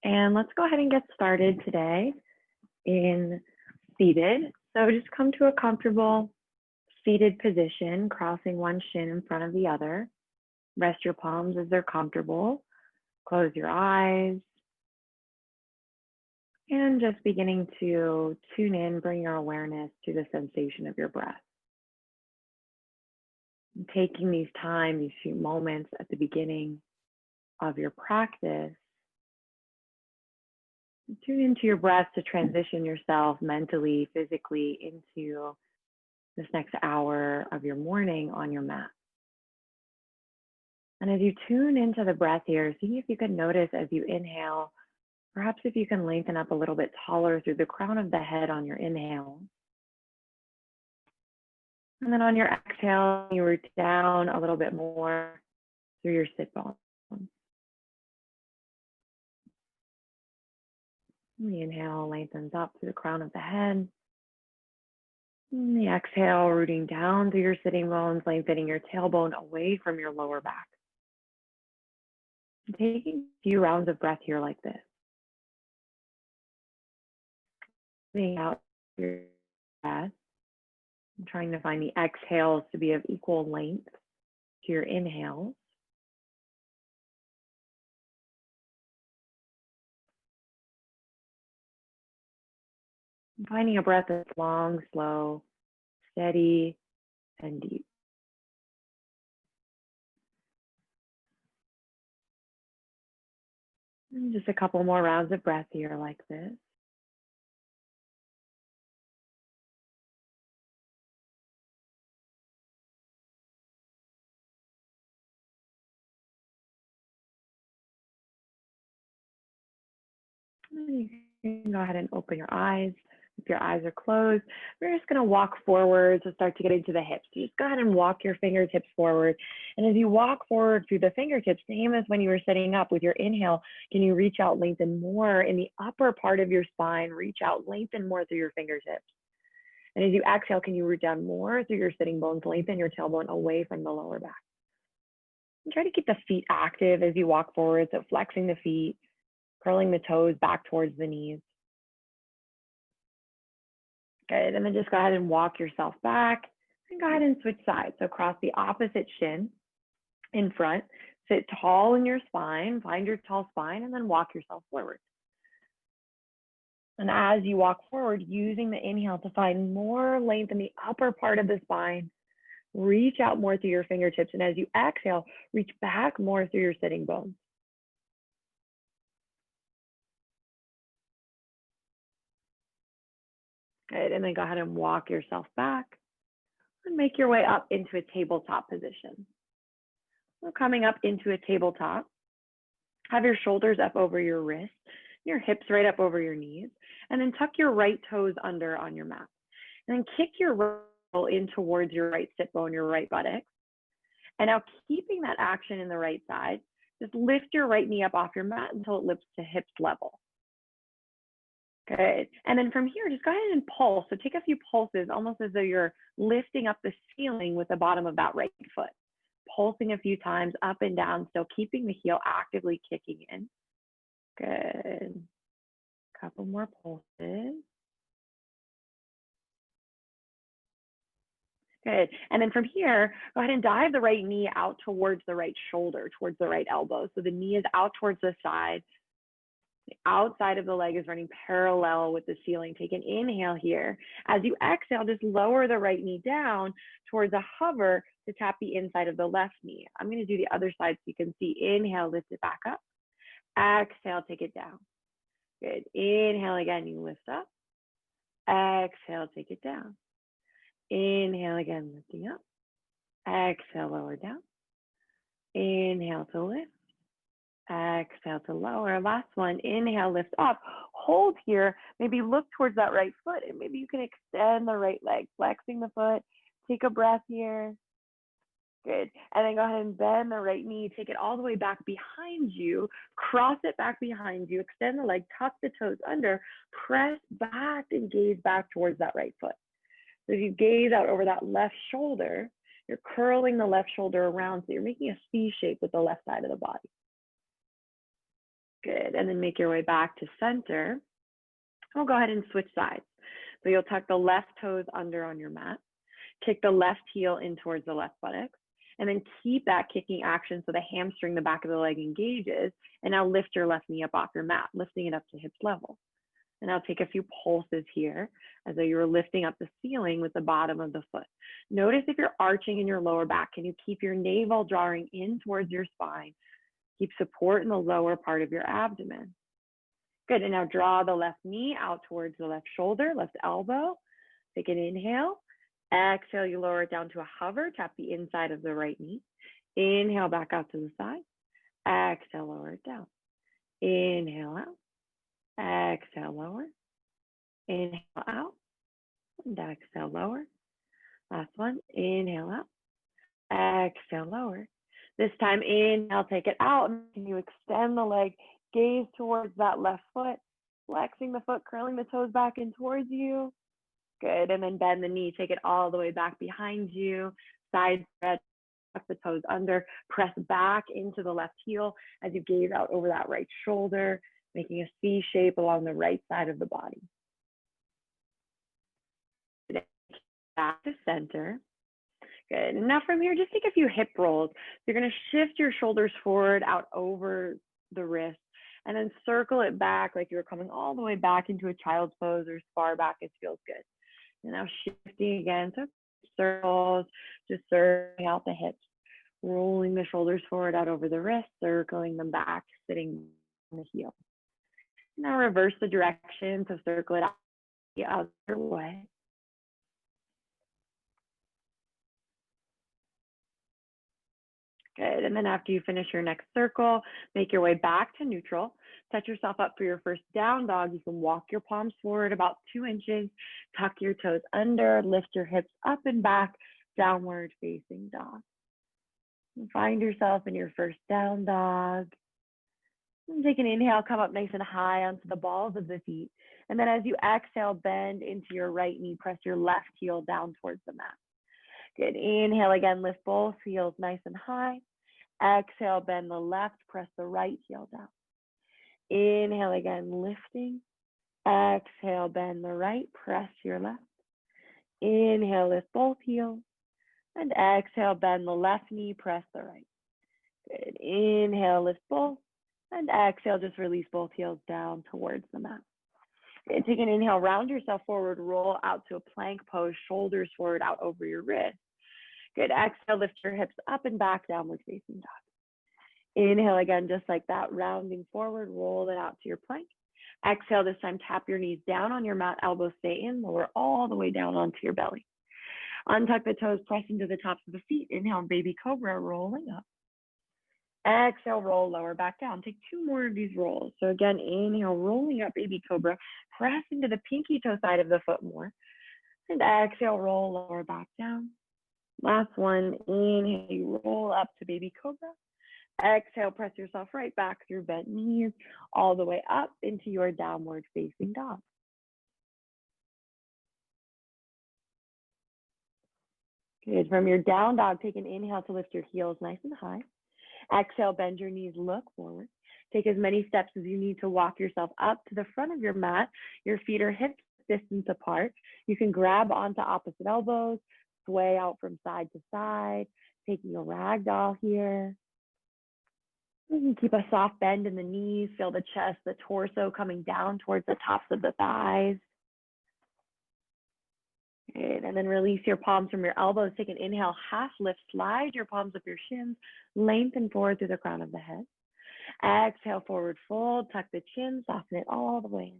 And let's go ahead and get started today in seated. So just come to a comfortable seated position, crossing one shin in front of the other. Rest your palms as they're comfortable. Close your eyes. And just beginning to tune in, bring your awareness to the sensation of your breath. And taking these few moments at the beginning of your practice, tune into your breath to transition yourself mentally, physically into this next hour of your morning on your mat. And as you tune into the breath here, see if you can notice as you inhale, perhaps if you can lengthen up a little bit taller through the crown of the head on your inhale. And then on your exhale, you root down a little bit more through your sit bones. The inhale lengthens up through the crown of the head. And the exhale, rooting down through your sitting bones, lengthening your tailbone away from your lower back. And taking a few rounds of breath here like this. Breathing out your breath. And trying to find the exhales to be of equal length to your inhales. Finding a breath that's long, slow, steady, and deep. And just a couple more rounds of breath here like this. And you can go ahead and open your eyes. If your eyes are closed, we're just going to walk forward to start to get into the hips. So just go ahead and walk your fingertips forward. And as you walk forward through the fingertips, same as when you were sitting up with your inhale, can you reach out, lengthen more in the upper part of your spine, reach out, lengthen more through your fingertips. And as you exhale, can you root down more through your sitting bones, lengthen your tailbone away from the lower back. And try to keep the feet active as you walk forward, so flexing the feet, curling the toes back towards the knees. Good, and then just go ahead and walk yourself back and go ahead and switch sides. So cross the opposite shin in front, sit tall in your spine, find your tall spine, and then walk yourself forward. And as you walk forward, using the inhale to find more length in the upper part of the spine, reach out more through your fingertips. And as you exhale, reach back more through your sitting bones. Good, and then go ahead and walk yourself back and make your way up into a tabletop position. So coming up into a tabletop, have your shoulders up over your wrists, your hips right up over your knees, and then tuck your right toes under on your mat. And then kick your right in towards your right sit bone, your right buttock. And now keeping that action in the right side, just lift your right knee up off your mat until it lifts to hips level. Good. And then from here, just go ahead and pulse. So take a few pulses, almost as though you're lifting up the ceiling with the bottom of that right foot. Pulsing a few times up and down, still keeping the heel actively kicking in. Good. Couple more pulses. Good. And then from here, go ahead and dive the right knee out towards the right shoulder, towards the right elbow. So the knee is out towards the side. The outside of the leg is running parallel with the ceiling. Take an inhale here. As you exhale, just lower the right knee down towards a hover to tap the inside of the left knee. I'm going to do the other side so you can see. Inhale, lift it back up. Exhale, take it down. Good. Inhale again, you lift up. Exhale, take it down. Inhale again, lifting up. Exhale, lower down. Inhale to lift. Exhale to lower. Last one. Inhale, lift up. Hold here. Maybe look towards that right foot, and maybe you can extend the right leg, flexing the foot. Take a breath here. Good. And then go ahead and bend the right knee. Take it all the way back behind you. Cross it back behind you. Extend the leg. Tuck the toes under. Press back and gaze back towards that right foot. So if you gaze out over that left shoulder, you're curling the left shoulder around. So you're making a C shape with the left side of the body. Good. Good, and then make your way back to center. We'll go ahead and switch sides. So you'll tuck the left toes under on your mat, kick the left heel in towards the left buttock, and then keep that kicking action so the hamstring, the back of the leg engages, and now lift your left knee up off your mat, lifting it up to hips level. And now take a few pulses here as though you were lifting up the ceiling with the bottom of the foot. Notice if you're arching in your lower back, can you keep your navel drawing in towards your spine? Keep support in the lower part of your abdomen. Good, and now draw the left knee out towards the left shoulder, left elbow. Take an inhale. Exhale, you lower it down to a hover, tap the inside of the right knee. Inhale back out to the side. Exhale, lower it down. Inhale out. Exhale, lower. Inhale out. And exhale, lower. Last one. Inhale out. Exhale, lower. This time, inhale, take it out. And you extend the leg, gaze towards that left foot, flexing the foot, curling the toes back in towards you. Good, and then bend the knee, take it all the way back behind you, side stretch, tuck the toes under, press back into the left heel as you gaze out over that right shoulder, making a C shape along the right side of the body. Back to center. Good, and now from here, just take a few hip rolls. You're gonna shift your shoulders forward out over the wrist, and then circle it back like you're coming all the way back into a child's pose or as far back as feels good. And now shifting again, so circles, just circling out the hips, rolling the shoulders forward out over the wrist, circling them back, sitting on the heel. Now reverse the direction, so circle it out the other way. Good, and then after you finish your next circle, make your way back to neutral. Set yourself up for your first down dog. You can walk your palms forward about 2 inches, tuck your toes under, lift your hips up and back, downward facing dog. And find yourself in your first down dog. And take an inhale, come up nice and high onto the balls of the feet. And then as you exhale, bend into your right knee, press your left heel down towards the mat. Good, inhale again, lift both heels nice and high. Exhale, bend the left, press the right heel down. Inhale again, lifting. Exhale, bend the right, press your left. Inhale, lift both heels. And exhale, bend the left knee, press the right. Good, inhale, lift both. And exhale, just release both heels down towards the mat. Good, take an inhale, round yourself forward, roll out to a plank pose, shoulders forward out over your wrist. Good, exhale, lift your hips up and back, downward facing dog. Inhale again, just like that, rounding forward, roll it out to your plank. Exhale, this time tap your knees down on your mat, elbows stay in, lower all the way down onto your belly. Untuck the toes, press into the tops of the feet. Inhale, baby cobra, rolling up. Exhale, roll lower back down. Take 2 more of these rolls. So again, inhale, rolling up, baby cobra. Press into the pinky toe side of the foot more. And exhale, roll lower back down. Last one, inhale, you roll up to baby cobra. Exhale, press yourself right back through bent knees, all the way up into your downward facing dog. Good, from your down dog, take an inhale to lift your heels nice and high. Exhale, bend your knees, look forward. Take as many steps as you need to walk yourself up to the front of your mat. Your feet are hip distance apart. You can grab onto opposite elbows, sway out from side to side, taking a ragdoll here. You can keep a soft bend in the knees, feel the chest, the torso coming down towards the tops of the thighs. Good, and then release your palms from your elbows. Take an inhale, half lift, slide your palms up your shins, lengthen forward through the crown of the head. Exhale, forward fold, tuck the chin, soften it all the way in.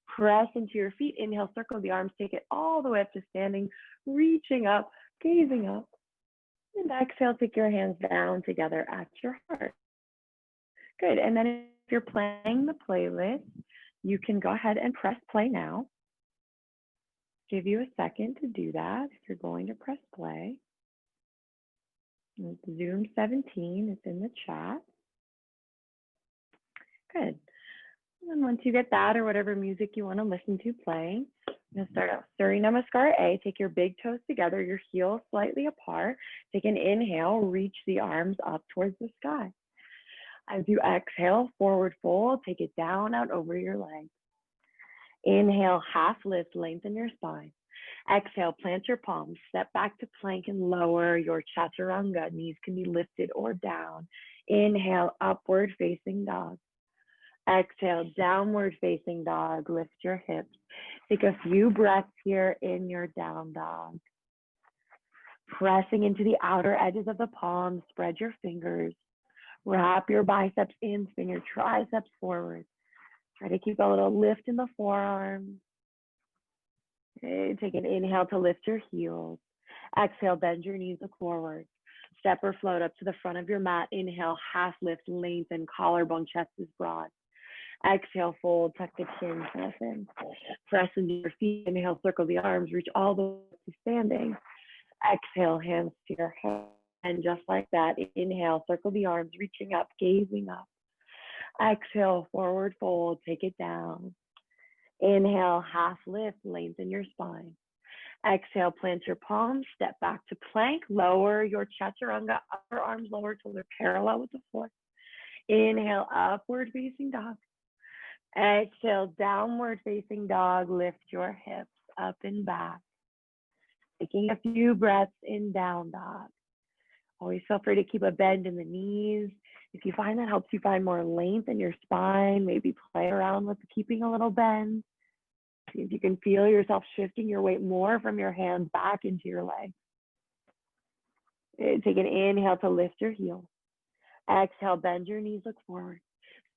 Press into your feet, inhale, circle the arms, take it all the way up to standing, reaching up, gazing up. And exhale, take your hands down together at your heart. Good, and then if you're playing the playlist, you can go ahead and press play now. Give you a second to do that if you're going to press play. It's Zoom 17, it's in the chat. Good. And then once you get that or whatever music you want to listen to playing, I'm going to start out Surya Namaskar A. Take your big toes together, your heels slightly apart. Take an inhale, reach the arms up towards the sky. As you exhale, forward fold, take it down, out over your legs. Inhale, half lift, lengthen your spine. Exhale, plant your palms, step back to plank and lower your chaturanga. Knees can be lifted or down. Inhale, upward facing dog. Exhale, downward facing dog. Lift your hips. Take a few breaths here in your down dog. Pressing into the outer edges of the palms, spread your fingers. Wrap your biceps in, spin your triceps forward. Try to keep a little lift in the forearms. Okay, take an inhale to lift your heels. Exhale, bend your knees, look forward. Step or float up to the front of your mat. Inhale, half lift, lengthen, collarbone, chest is broad. Exhale, fold, tuck the chin, press in. Press into your feet. Inhale, circle the arms, reach all the way to standing. Exhale, hands to your head. And just like that, inhale, circle the arms, reaching up, gazing up. Exhale, forward fold, take it down. Inhale, half lift, lengthen your spine. Exhale, plant your palms, step back to plank, lower your chaturanga, upper arms lower till they're parallel with the floor. Inhale, upward facing dog. Exhale, downward facing dog, lift your hips up and back. Taking a few breaths in down dog. Always feel free to keep a bend in the knees. If you find that helps you find more length in your spine, maybe play around with keeping a little bend. See if you can feel yourself shifting your weight more from your hands back into your legs. Take an inhale to lift your heels. Exhale, bend your knees, look forward.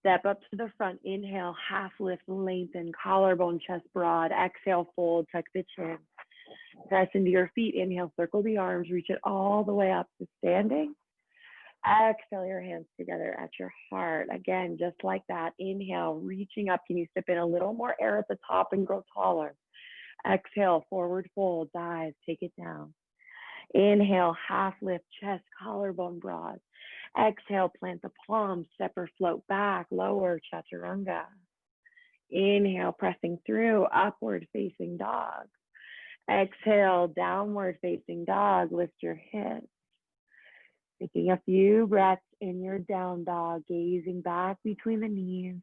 Step up to the front. Inhale, half lift, lengthen, collarbone, chest broad. Exhale, fold, tuck the chin. Press into your feet. Inhale, circle the arms, reach it all the way up to standing. Exhale your hands together at your heart. Again, just like that. Inhale, reaching up. Can you step in a little more air at the top and grow taller? Exhale, forward fold, dive, take it down. Inhale, half lift, chest, collarbone broad. Exhale, plant the palms, step or float back, lower chaturanga. Inhale, pressing through, upward facing dog. Exhale, downward facing dog, lift your hips. Taking a few breaths in your down dog, gazing back between the knees.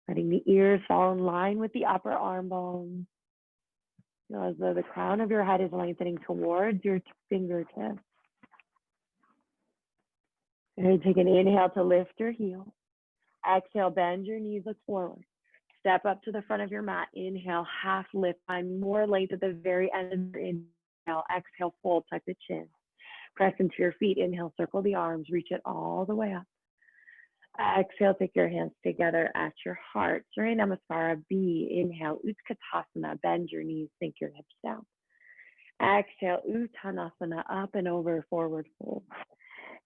Letting the ears fall in line with the upper arm bones. Feel as though the crown of your head is lengthening towards your fingertips. And take an inhale to lift your heels. Exhale, bend your knees, look forward. Step up to the front of your mat. Inhale, half lift. Find more length at the very end of your inhale. Exhale, fold, tuck the chin. Press into your feet. Inhale, circle the arms. Reach it all the way up. Exhale, take your hands together at your heart. Surya Namaskara B. Inhale, Utkatasana. Bend your knees, sink your hips down. Exhale, Uttanasana. Up and over, forward fold.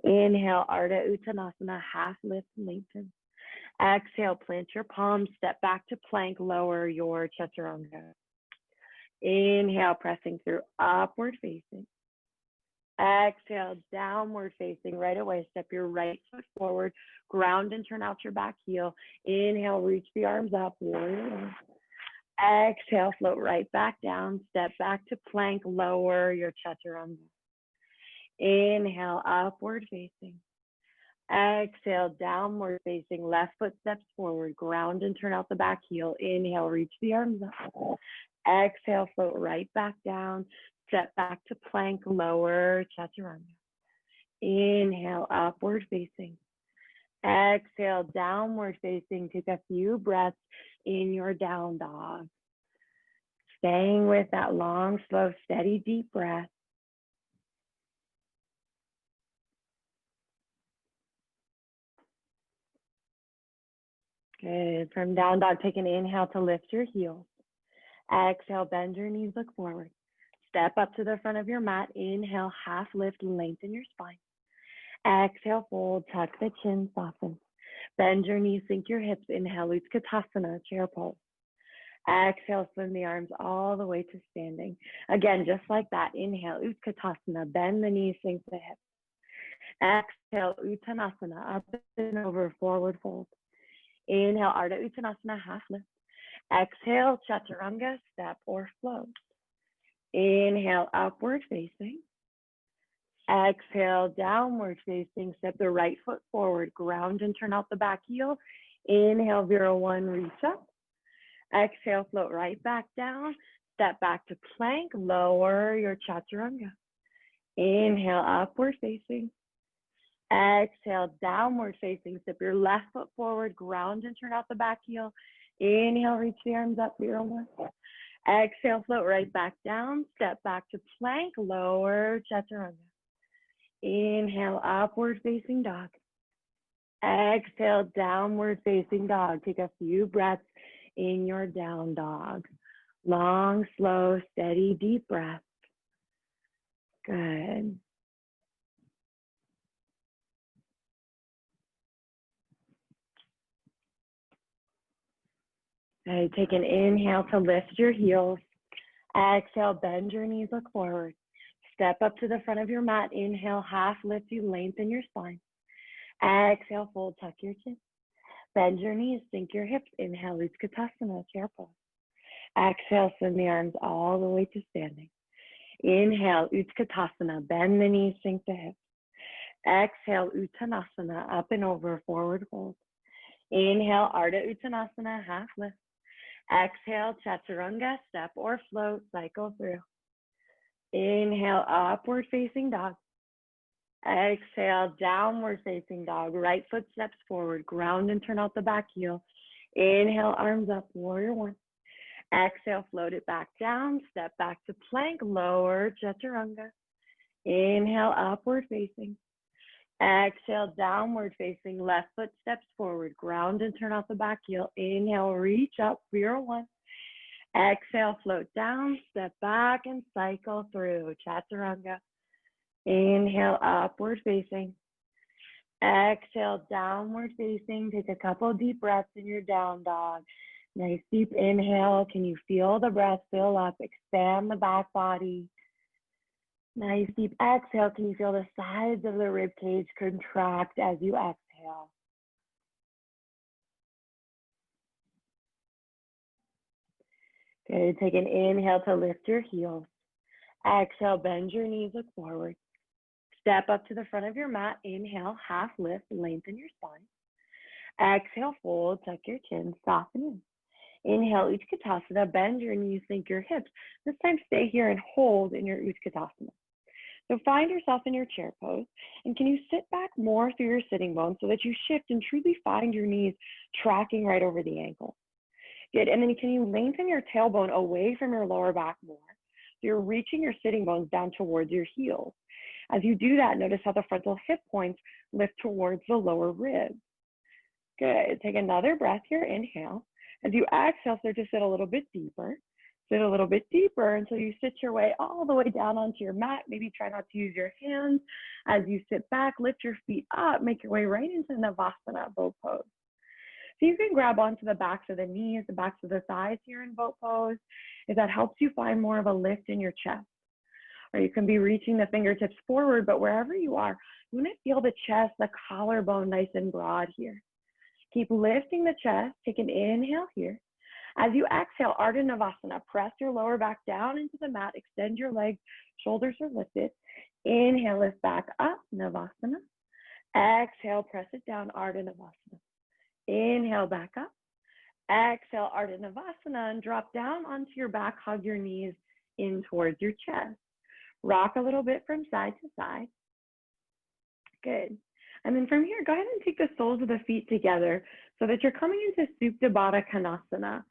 Inhale, Ardha Uttanasana. Half lift, lengthen. Exhale, plant your palms, step back to plank, lower your chaturanga. Inhale, pressing through, upward facing. Exhale, downward facing. Right away, step your right foot forward, ground and turn out your back heel. Inhale, reach the arms up, warrior one. Exhale, float right back down, step back to plank, lower your chaturanga. Inhale, upward facing. Exhale, downward facing, left foot steps forward, ground and turn out the back heel. Inhale, reach the arms up. Exhale, float right back down, step back to plank, lower chaturanga. Inhale, upward facing. Exhale, downward facing. Take a few breaths in your down dog. Staying with that long, slow, steady, deep breath. Good. From down dog, take an inhale to lift your heels. Exhale, bend your knees, look forward. Step up to the front of your mat. Inhale, half lift, lengthen your spine. Exhale, fold, tuck the chin, soften. Bend your knees, sink your hips. Inhale, Utkatasana, chair pose. Exhale, swing the arms all the way to standing. Again, just like that. Inhale, Utkatasana, bend the knees, sink the hips. Exhale, Uttanasana, up and over, forward fold. Inhale, Ardha Uttanasana, half lift. Exhale, Chaturanga, step or float. Inhale, upward facing. Exhale, downward facing. Step the right foot forward. Ground and turn out the back heel. Inhale, Vira 1, reach up. Exhale, float right back down. Step back to plank. Lower your chaturanga. Inhale, upward facing. Exhale, downward facing. Step your left foot forward. Ground and turn out the back heel. Inhale, reach the arms up, Vira 1. Exhale, float right back down. Step back to plank. Lower chaturanga. Inhale, upward facing dog. Exhale, downward facing dog. Take a few breaths in your down dog. Long, slow, steady, deep breath. Good. Okay, take an inhale to lift your heels. Exhale, bend your knees, look forward. Step up to the front of your mat. Inhale, half lift, you lengthen your spine. Exhale, fold, tuck your chin. Bend your knees, sink your hips. Inhale, Utkatasana, chair pose. Exhale, send the arms all the way to standing. Inhale, Utkatasana, bend the knees, sink the hips. Exhale, Uttanasana, up and over, forward fold. Inhale, Ardha Uttanasana, half lift. Exhale, Chaturanga, step or float, cycle through. Inhale, upward facing dog. Exhale, downward facing dog. Right foot steps forward, ground and turn out the back heel. Inhale, arms up, warrior 1. Exhale, float it back down, step back to plank, lower chaturanga. Inhale, upward facing. Exhale, downward facing, left foot steps forward, ground and turn out the back heel. Inhale, reach up, Vira 1. Exhale, float down, step back and cycle through chaturanga. Inhale, upward facing. Exhale, downward facing. Take a couple deep breaths in your down dog. Nice deep inhale. Can you feel the breath fill up? Expand the back body. Nice deep exhale. Can you feel the sides of the rib cage contract as you exhale? Good. Take an inhale to lift your heels. Exhale, bend your knees, look forward. Step up to the front of your mat. Inhale, half lift, lengthen your spine. Exhale, fold, tuck your chin, soften in. Inhale, Utkatasana, bend your knees, sink your hips. This time stay here and hold in your Utkatasana. So find yourself in your chair pose, and can you sit back more through your sitting bones so that you shift and truly find your knees tracking right over the ankle. Good, and then can you lengthen your tailbone away from your lower back more? So you're reaching your sitting bones down towards your heels. As you do that, notice how the frontal hip points lift towards the lower ribs. Good, take another breath here, inhale. As you exhale, start to sit a little bit deeper. Sit a little bit deeper until you sit your way all the way down onto your mat. Maybe try not to use your hands. As you sit back, lift your feet up, make your way right into Navasana, boat pose. So you can grab onto the backs of the knees, the backs of the thighs here in boat pose, if that helps you find more of a lift in your chest. Or you can be reaching the fingertips forward, but wherever you are, you want to feel the chest, the collarbone nice and broad here. Keep lifting the chest. Take an inhale here. As you exhale, Ardha Navasana, press your lower back down into the mat, extend your legs, shoulders are lifted. Inhale, lift back up, Navasana. Exhale, press it down, Ardha Navasana. Inhale, back up. Exhale, Ardha Navasana, and drop down onto your back, hug your knees in towards your chest. Rock a little bit from side to side. Good. And then from here, go ahead and take the soles of the feet together so that you're coming into Supta Baddha Konasana.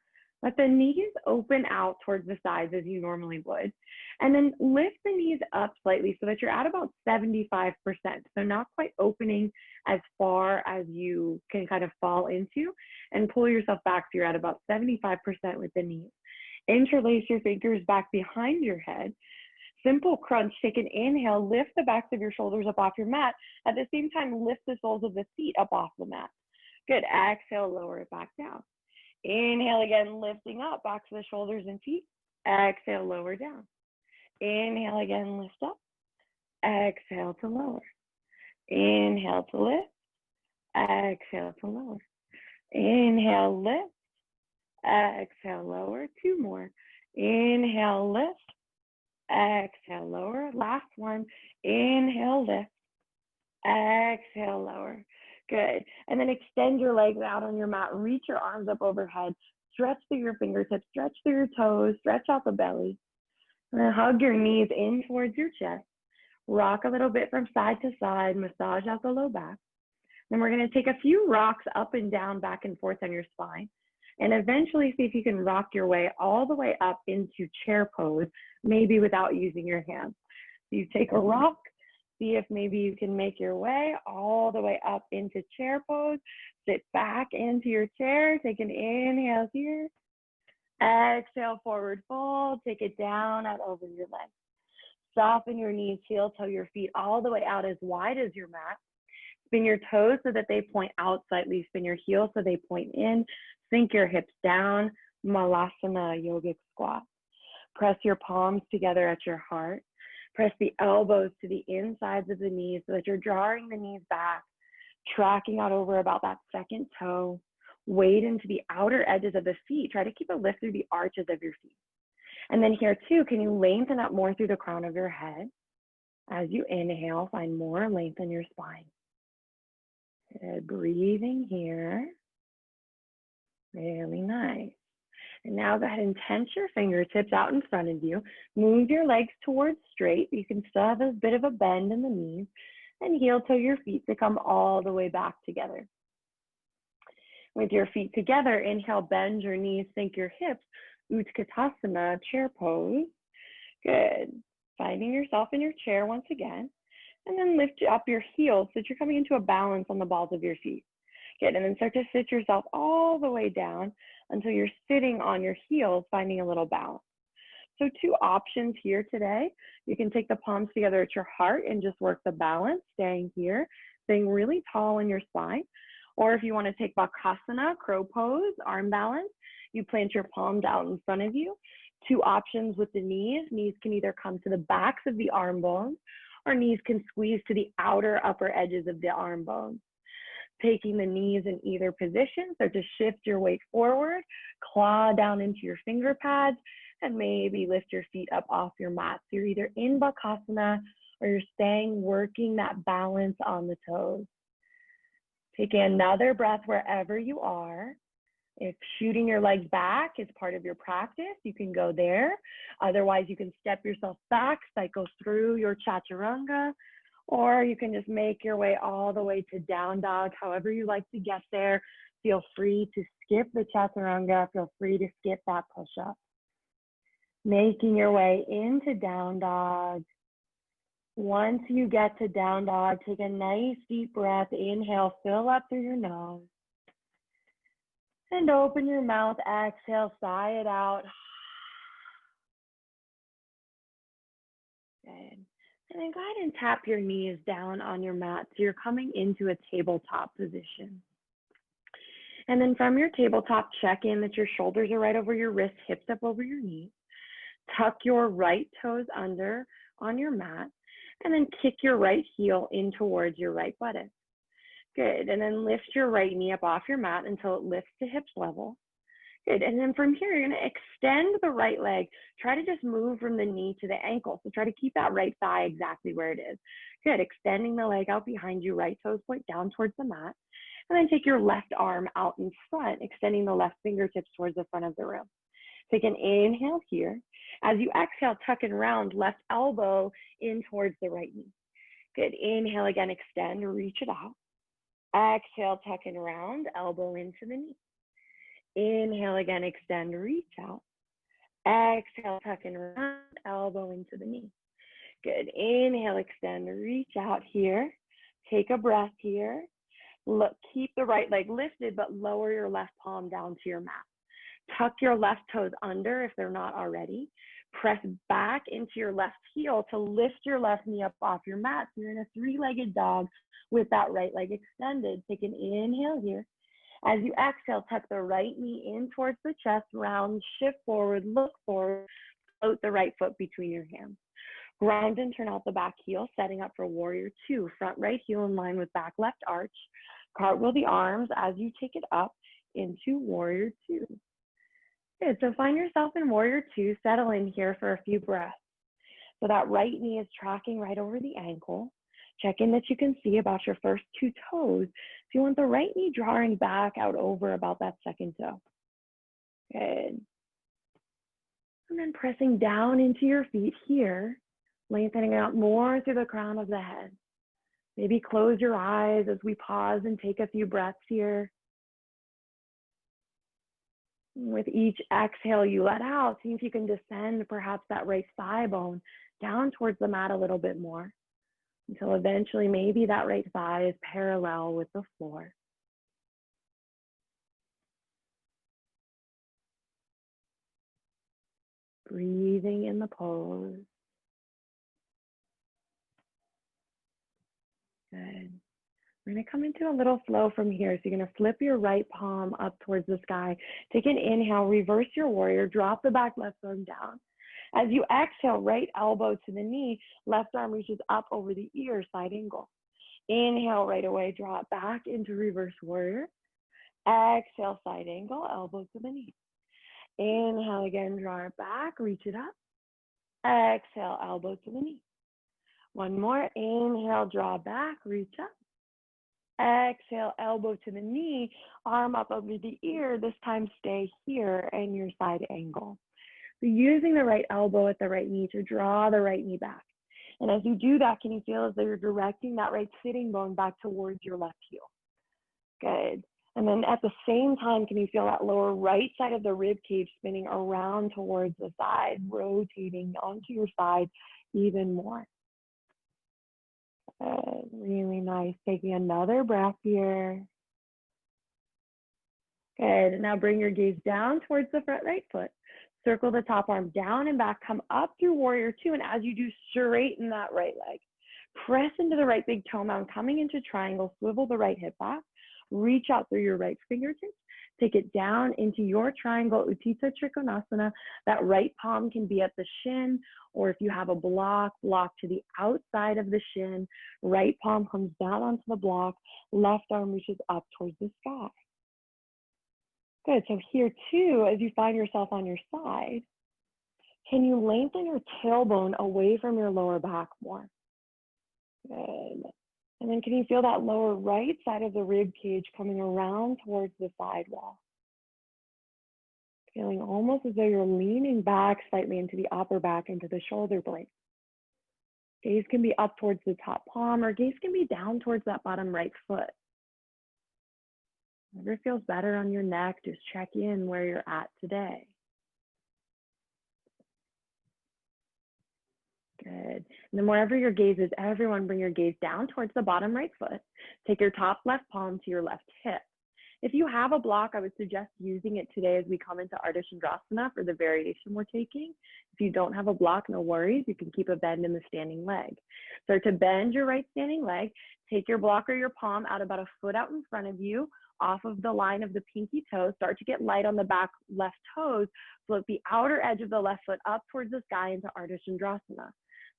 Let the knees open out towards the sides as you normally would. And then lift the knees up slightly so that you're at about 75%. So not quite opening as far as you can kind of fall into, and pull yourself back so you're at about 75% with the knees. Interlace your fingers back behind your head. Simple crunch, take an inhale, lift the backs of your shoulders up off your mat. At the same time, lift the soles of the feet up off the mat. Good, exhale, lower it back down. Inhale again, lifting up, backs of the shoulders and feet. Exhale, lower down. Inhale again, lift up. Exhale to lower. Inhale to lift. Exhale to lower. Inhale, lift. Exhale, lower. Two more. Inhale, lift. Exhale, lower. Last one. Inhale, lift. Exhale, lower. Good. And then extend your legs out on your mat. Reach your arms up overhead. Stretch through your fingertips. Stretch through your toes. Stretch out the belly. And then hug your knees in towards your chest. Rock a little bit from side to side. Massage out the low back. Then we're going to take a few rocks up and down, back and forth on your spine. And eventually see if you can rock your way all the way up into chair pose, maybe without using your hands. So you take a rock, see if maybe you can make your way all the way up into chair pose. Sit back into your chair. Take an inhale here. Exhale, forward fold. Take it down out over your legs. Soften your knees, heel toe your feet all the way out as wide as your mat. Spin your toes so that they point out slightly. Spin your heels so they point in. Sink your hips down. Malasana, yogic squat. Press your palms together at your heart. Press the elbows to the insides of the knees so that you're drawing the knees back, tracking out over about that second toe. Wade into the outer edges of the feet. Try to keep a lift through the arches of your feet. And then here too, can you lengthen up more through the crown of your head? As you inhale, find more length in your spine. Good. Breathing here. Really nice. And now go ahead and tense your fingertips out in front of you. Move your legs towards straight. You can still have a bit of a bend in the knees. And heel toe your feet to come all the way back together. With your feet together, inhale, bend your knees, sink your hips. Utkatasana, chair pose. Good. Finding yourself in your chair once again. And then lift up your heels so that you're coming into a balance on the balls of your feet. Good. And then start to sit yourself all the way down until you're sitting on your heels, finding a little balance. So two options here today. You can take the palms together at your heart and just work the balance, staying here, staying really tall in your spine. Or if you want to take Bakasana, crow pose, arm balance, you plant your palms out in front of you. Two options with the knees. Knees can either come to the backs of the arm bones or knees can squeeze to the outer upper edges of the arm bones. Taking the knees in either position, start to shift your weight forward, claw down into your finger pads, and maybe lift your feet up off your mat. So you're either in Bakasana or you're staying working that balance on the toes. Taking another breath wherever you are. If shooting your legs back is part of your practice, you can go there. Otherwise, you can step yourself back, cycle through your chaturanga, or you can just make your way all the way to down dog. However you like to get there, feel free to skip the chaturanga. Feel free to skip that push-up. Making your way into down dog. Once you get to down dog, take a nice deep breath. Inhale, fill up through your nose. And open your mouth, exhale, sigh it out. Good. And then go ahead and tap your knees down on your mat so you're coming into a tabletop position. And then from your tabletop, check in that your shoulders are right over your wrists, hips up over your knees. Tuck your right toes under on your mat, and then kick your right heel in towards your right buttock. Good, and then lift your right knee up off your mat until it lifts to hips level. Good, and then from here, you're gonna extend the right leg. Try to just move from the knee to the ankle. So try to keep that right thigh exactly where it is. Good, extending the leg out behind you, right toes point down towards the mat. And then take your left arm out in front, extending the left fingertips towards the front of the room. Take an inhale here. As you exhale, tuck and round, left elbow in towards the right knee. Good, inhale again, extend, reach it out. Exhale, tuck and round, elbow into the knee. Inhale again, extend, reach out. Exhale, tuck and round, elbow into the knee. Good, inhale, extend, reach out here. Take a breath here. Look, keep the right leg lifted, but lower your left palm down to your mat. Tuck your left toes under if they're not already. Press back into your left heel to lift your left knee up off your mat. So you're in a three-legged dog with that right leg extended. Take an inhale here. As you exhale, tuck the right knee in towards the chest, round, shift forward, look forward, float the right foot between your hands. Ground and turn out the back heel, setting up for warrior two. Front right heel in line with back left arch. Cartwheel the arms as you take it up into warrior two. Good, so find yourself in warrior two. Settle in here for a few breaths. So that right knee is tracking right over the ankle. Check in that you can see about your first two toes. So you want the right knee drawing back out over about that second toe. Good. And then pressing down into your feet here, lengthening out more through the crown of the head. Maybe close your eyes as we pause and take a few breaths here. With each exhale you let out, see if you can descend perhaps that right thigh bone down towards the mat a little bit more, until eventually maybe that right thigh is parallel with the floor. Breathing in the pose. Good. We're going to come into a little flow from here. So you're going to flip your right palm up towards the sky. Take an inhale, reverse your warrior, drop the back left arm down. As you exhale, right elbow to the knee, left arm reaches up over the ear, side angle. Inhale right away, draw it back into reverse warrior. Exhale, side angle, elbow to the knee. Inhale again, draw it back, reach it up. Exhale, elbow to the knee. One more, inhale, draw back, reach up. Exhale, elbow to the knee, arm up over the ear. This time stay here in your side angle. So using the right elbow at the right knee to draw the right knee back. And as you do that, can you feel as though you're directing that right sitting bone back towards your left heel? Good. And then at the same time, can you feel that lower right side of the rib cage spinning around towards the side, rotating onto your side even more? Good. Really nice. Taking another breath here. Good. Now bring your gaze down towards the front right foot. Circle the top arm down and back. Come up through warrior two. And as you do, straighten that right leg. Press into the right big toe mound, coming into triangle. Swivel the right hip back. Reach out through your right fingertips. Take it down into your triangle, Utthita Trikonasana. That right palm can be at the shin, or if you have a block to the outside of the shin. Right palm comes down onto the block. Left arm reaches up towards the sky. Good. So here too, as you find yourself on your side, can you lengthen your tailbone away from your lower back more? Good. And then can you feel that lower right side of the rib cage coming around towards the side wall? Feeling almost as though you're leaning back slightly into the upper back, into the shoulder blade. Gaze can be up towards the top palm, or gaze can be down towards that bottom right foot. Whatever feels better on your neck, just check in where you're at today. Good. And then wherever your gaze is, everyone bring your gaze down towards the bottom right foot. Take your top left palm to your left hip. If you have a block, I would suggest using it today as we come into Ardha Chandrasana for the variation we're taking. If you don't have a block, no worries. You can keep a bend in the standing leg. Start to bend your right standing leg. Take your block or your palm out about a foot out in front of you, off of the line of the pinky toe. Start to get light on the back left toes. Float the outer edge of the left foot up towards the sky into Ardha Chandrasana.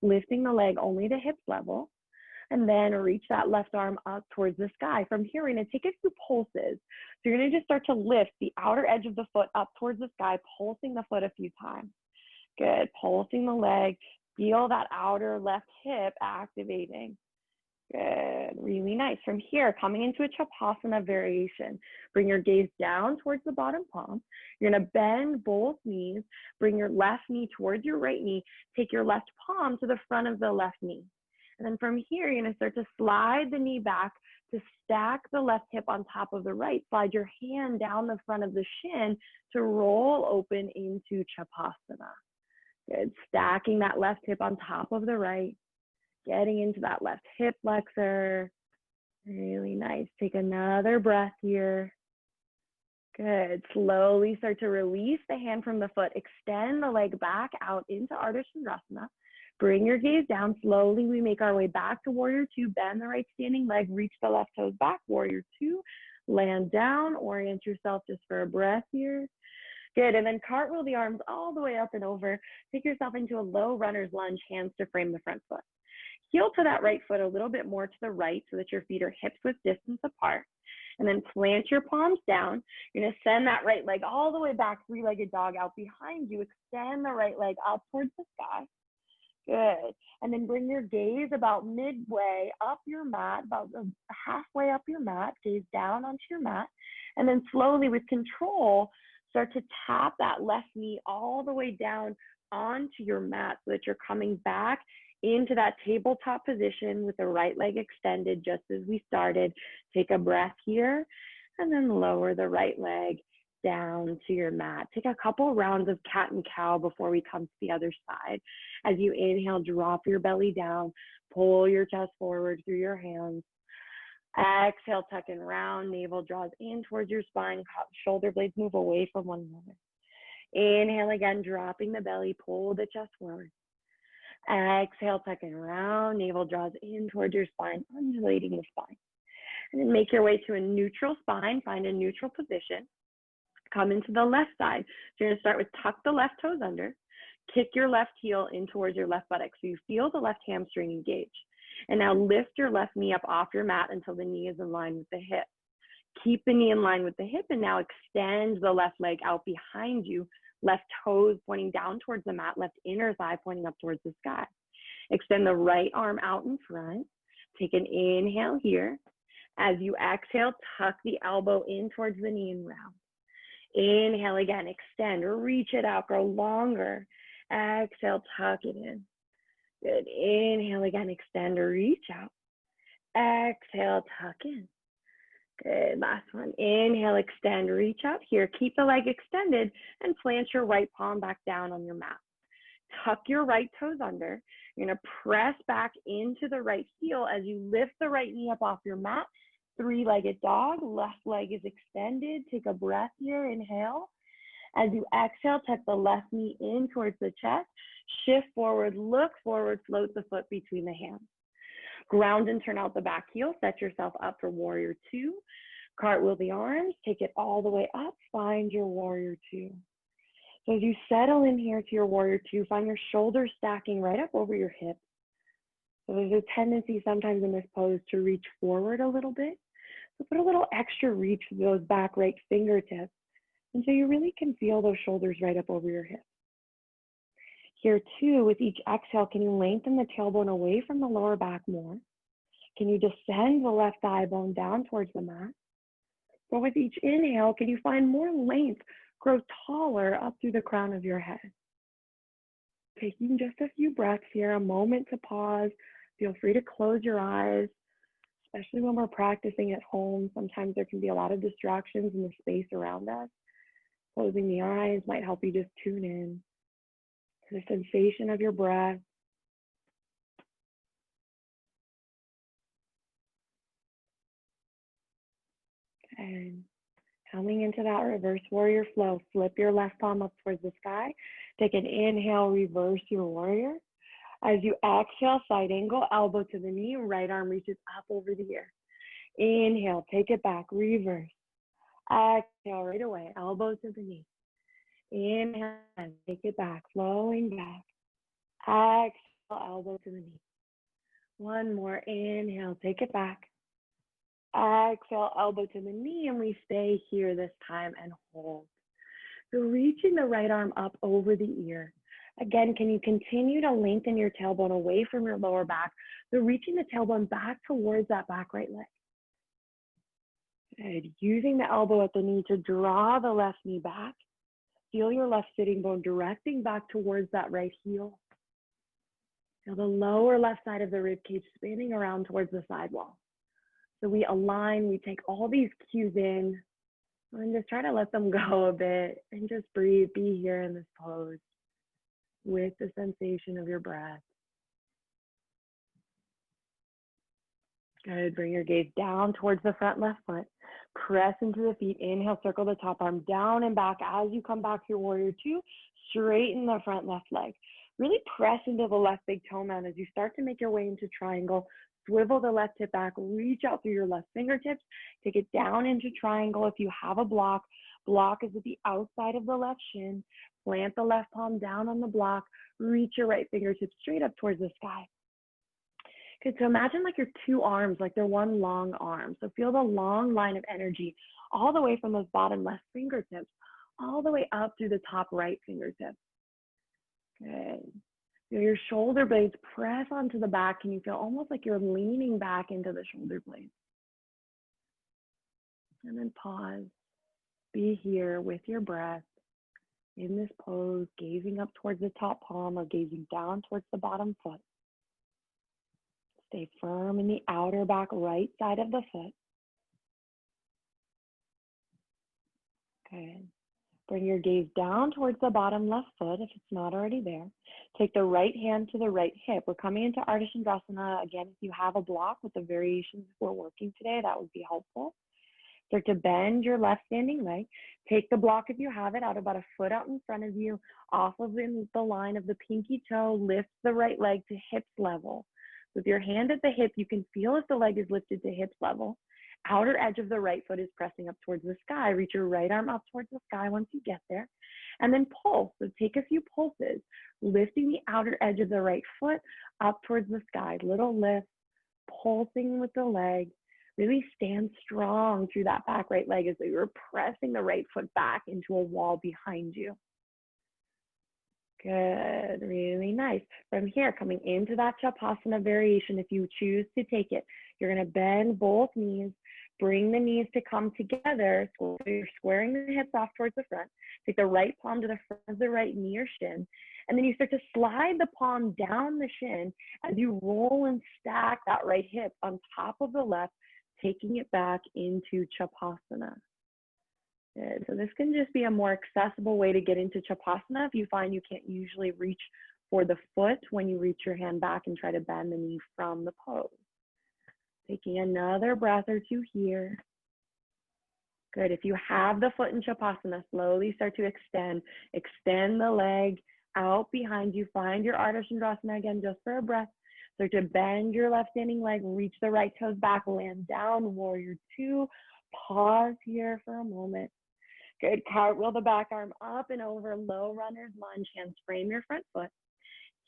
Lifting the leg only to hip level. And then reach that left arm up towards the sky. From here, we're going to take a few pulses. So you're going to just start to lift the outer edge of the foot up towards the sky, pulsing the foot a few times. Good. Pulsing the leg. Feel that outer left hip activating. Good. Really nice. From here, coming into a Chapasana variation. Bring your gaze down towards the bottom palm. You're going to bend both knees. Bring your left knee towards your right knee. Take your left palm to the front of the left knee. And then from here, you're going to start to slide the knee back to stack the left hip on top of the right. Slide your hand down the front of the shin to roll open into Chapasana. Good. Stacking that left hip on top of the right. Getting into that left hip flexor. Really nice. Take another breath here. Good. Slowly start to release the hand from the foot. Extend the leg back out into Ardha Chandrasana. Bring your gaze down. Slowly we make our way back to warrior two. Bend the right standing leg. Reach the left toes back. Warrior two. Land down. Orient yourself just for a breath here. Good. And then cartwheel the arms all the way up and over. Take yourself into a low runner's lunge. Hands to frame the front foot. Heel to that right foot a little bit more to the right so that your feet are hips width distance apart. And then plant your palms down. You're going to send that right leg all the way back, three-legged dog out behind you. Extend the right leg up towards the sky. Good. And then bring your gaze about midway up your mat, about halfway up your mat, gaze down onto your mat. And then slowly with control, start to tap that left knee all the way down onto your mat so that you're coming back into that tabletop position with the right leg extended just as we started. Take a breath here and then lower the right leg down to your mat. Take a couple rounds of cat and cow before we come to the other side. As you inhale, drop your belly down, pull your chest forward through your hands. Exhale, tuck and round, navel draws in towards your spine, shoulder blades move away from one another. Inhale again, dropping the belly, pull the chest forward. Exhale, tuck and round, navel draws in towards your spine, undulating the spine. And then make your way to a neutral spine, find a neutral position. Come into the left side. So you're going to start with tuck the left toes under, kick your left heel in towards your left buttock so you feel the left hamstring engage. And now lift your left knee up off your mat until the knee is in line with the hip. Keep the knee in line with the hip and now extend the left leg out behind you, left toes pointing down towards the mat, left inner thigh pointing up towards the sky. Extend the right arm out in front. Take an inhale here. As you exhale, tuck the elbow in towards the knee and round. Inhale again, extend, reach it out, grow longer. Exhale, tuck it in. Good. Inhale again, extend, reach out. Exhale, tuck in. Good. Last one. Inhale, extend, reach out here. Keep the leg extended and plant your right palm back down on your mat. Tuck your right toes under. You're going to press back into the right heel as you lift the right knee up off your mat. Three-legged dog, left leg is extended. Take a breath here, inhale. As you exhale, tuck the left knee in towards the chest. Shift forward, look forward, float the foot between the hands. Ground and turn out the back heel. Set yourself up for warrior two. Cartwheel the arms, take it all the way up. Find your warrior two. So as you settle in here to your warrior two, find your shoulders stacking right up over your hips. So there's a tendency sometimes in this pose to reach forward a little bit. So put a little extra reach to those back right fingertips. And so you really can feel those shoulders right up over your hips. Here too, with each exhale, can you lengthen the tailbone away from the lower back more? Can you descend the left thigh bone down towards the mat? But with each inhale, can you find more length, grow taller up through the crown of your head? Taking just a few breaths here, a moment to pause. Feel free to close your eyes, especially when we're practicing at home. Sometimes there can be a lot of distractions in the space around us. Closing the eyes might help you just tune in to the sensation of your breath. And coming into that reverse warrior flow, flip your left palm up towards the sky. Take an inhale, reverse your warrior. As you exhale, side angle, elbow to the knee, right arm reaches up over the ear. Inhale, take it back, reverse. Exhale, right away, elbow to the knee. Inhale, take it back, flowing back. Exhale, elbow to the knee. One more, inhale, take it back. Exhale, elbow to the knee, and we stay here this time and hold. So reaching the right arm up over the ear. Again, can you continue to lengthen your tailbone away from your lower back? So reaching the tailbone back towards that back right leg. Good. Using the elbow at the knee to draw the left knee back. Feel your left sitting bone directing back towards that right heel. Feel the lower left side of the rib cage spinning around towards the sidewall. So we align, we take all these cues in, and just try to let them go a bit and just breathe, be here in this pose with the sensation of your breath. Good, bring your gaze down towards the front left foot. Press into the feet, inhale, circle the top arm down and back. As you come back to your warrior two, straighten the front left leg. Really press into the left big toe mound as you start to make your way into triangle. Swivel the left hip back, reach out through your left fingertips, take it down into triangle. If you have a block, block is at the outside of the left shin. Plant the left palm down on the block, reach your right fingertips straight up towards the sky. Okay, so imagine like your two arms, like they're one long arm. So feel the long line of energy all the way from those bottom left fingertips, all the way up through the top right fingertips. Good. Feel your shoulder blades press onto the back, and you feel almost like you're leaning back into the shoulder blades. And then pause. Be here with your breath in this pose, gazing up towards the top palm or gazing down towards the bottom foot. Stay firm in the outer back right side of the foot. Good. Bring your gaze down towards the bottom left foot if it's not already there. Take the right hand to the right hip. We're coming into Ardha Chandrasana. Again, if you have a block with the variations we're working today, that would be helpful. Start to bend your left standing leg. Take the block if you have it out about a foot out in front of you, off of the line of the pinky toe. Lift the right leg to hips level. With your hand at the hip, you can feel if the leg is lifted to hips level. Outer edge of the right foot is pressing up towards the sky. Reach your right arm up towards the sky once you get there. And then pulse. So take a few pulses, lifting the outer edge of the right foot up towards the sky. Little lift, pulsing with the leg. Really stand strong through that back right leg as though you're pressing the right foot back into a wall behind you. Good, really nice. From here, coming into that Shavasana variation, if you choose to take it, you're gonna bend both knees, bring the knees to come together. So you're squaring the hips off towards the front. Take the right palm to the front of the right knee or shin. And then you start to slide the palm down the shin as you roll and stack that right hip on top of the left, taking it back into Shavasana. Good. So this can just be a more accessible way to get into Shavasana if you find you can't usually reach for the foot when you reach your hand back and try to bend the knee from the pose. Taking another breath or two here. Good. If you have the foot in Shavasana, slowly start to extend. Extend the leg out behind you. Find your Ardha Chandrasana again just for a breath. Start to bend your left standing leg, reach the right toes back, land down, warrior two. Pause here for a moment. Good, cartwheel the back arm up and over, low runner's lunge, hands frame your front foot.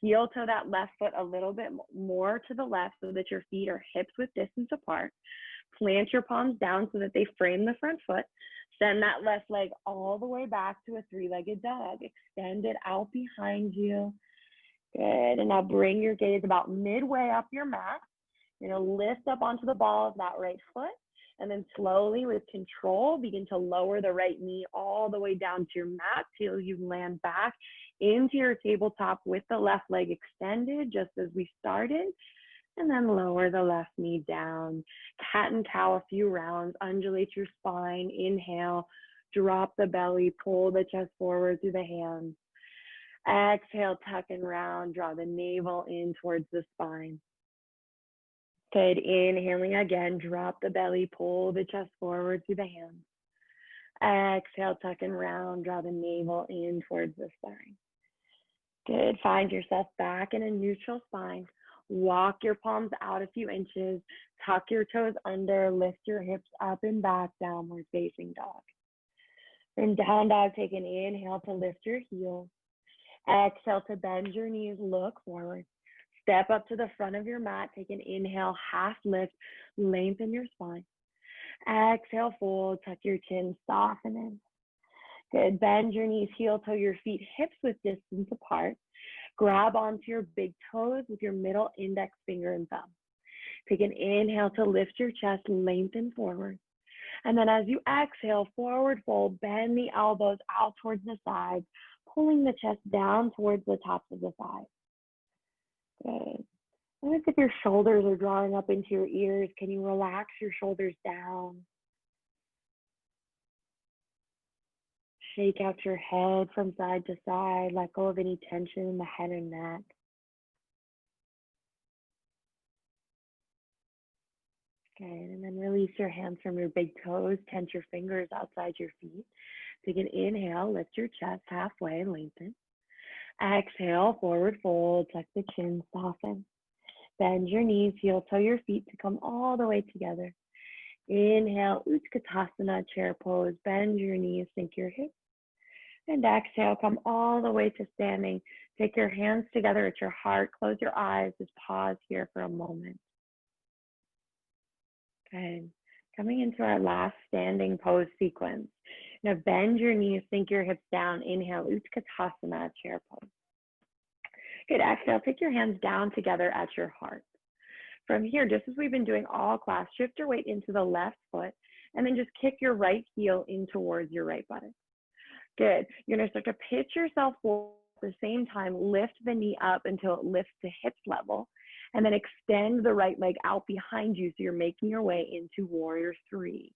Heel toe that left foot a little bit more to the left so that your feet are hips width distance apart. Plant your palms down so that they frame the front foot. Send that left leg all the way back to a three-legged dog. Extend it out behind you. Good, and now bring your gaze about midway up your mat. You're gonna lift up onto the ball of that right foot, and then slowly with control, begin to lower the right knee all the way down to your mat till you land back into your tabletop with the left leg extended, just as we started. And then lower the left knee down. Cat and cow a few rounds, undulate your spine, inhale, drop the belly, pull the chest forward through the hands. Exhale, tuck and round, draw the navel in towards the spine. Good, inhaling again, drop the belly, pull the chest forward through the hands. Exhale, tuck and round, draw the navel in towards the spine. Good, find yourself back in a neutral spine. Walk your palms out a few inches, tuck your toes under, lift your hips up and back, downward facing dog. From down dog, take an inhale to lift your heels. Exhale to bend your knees, look forward. Step up to the front of your mat, take an inhale, half lift, lengthen your spine. Exhale, fold, tuck your chin, soften in. Good, bend your knees, heel toe your feet, hips width distance apart. Grab onto your big toes with your middle index finger and thumb. Take an inhale to lift your chest, lengthen forward. And then as you exhale, forward fold, bend the elbows out towards the sides, pulling the chest down towards the tops of the thighs. Good. Notice if your shoulders are drawing up into your ears. Can you relax your shoulders down? Shake out your head from side to side. Let go of any tension in the head and neck. Good, and then release your hands from your big toes. Tense your fingers outside your feet. Take an inhale, lift your chest halfway, lengthen. Exhale, forward fold, tuck the chin, soften. Bend your knees, heel toe your feet to come all the way together. Inhale, Utkatasana, chair pose. Bend your knees, sink your hips. And exhale, come all the way to standing. Take your hands together at your heart. Close your eyes. Just pause here for a moment. Good. Coming into our last standing pose sequence. Now bend your knees, sink your hips down. Inhale, Utkatasana, chair pose. Good. Exhale, take your hands down together at your heart. From here, just as we've been doing all class, shift your weight into the left foot and then just kick your right heel in towards your right buttock. Good. You're going to start to pitch yourself forward at the same time. Lift the knee up until it lifts to hips level, and then extend the right leg out behind you so you're making your way into warrior three.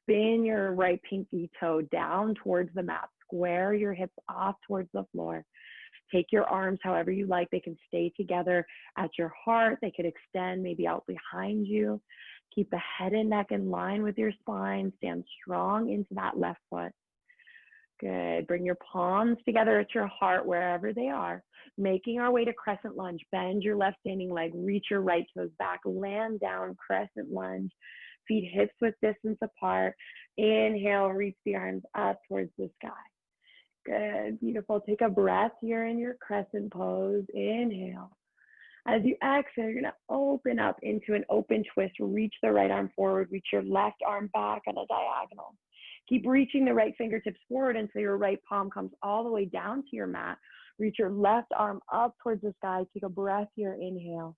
Spin your right pinky toe down towards the mat. Square your hips off towards the floor. Take your arms however you like. They can stay together at your heart. They could extend maybe out behind you. Keep the head and neck in line with your spine. Stand strong into that left foot. Good. Bring your palms together at your heart wherever they are. Making our way to crescent lunge. Bend your left standing leg. Reach your right toes back. Land down, crescent lunge. Feet hips width distance apart. Inhale, reach the arms up towards the sky. Good, beautiful. Take a breath here in your crescent pose. Inhale. As you exhale, you're gonna open up into an open twist. Reach the right arm forward. Reach your left arm back on a diagonal. Keep reaching the right fingertips forward until your right palm comes all the way down to your mat. Reach your left arm up towards the sky. Take a breath here. Inhale.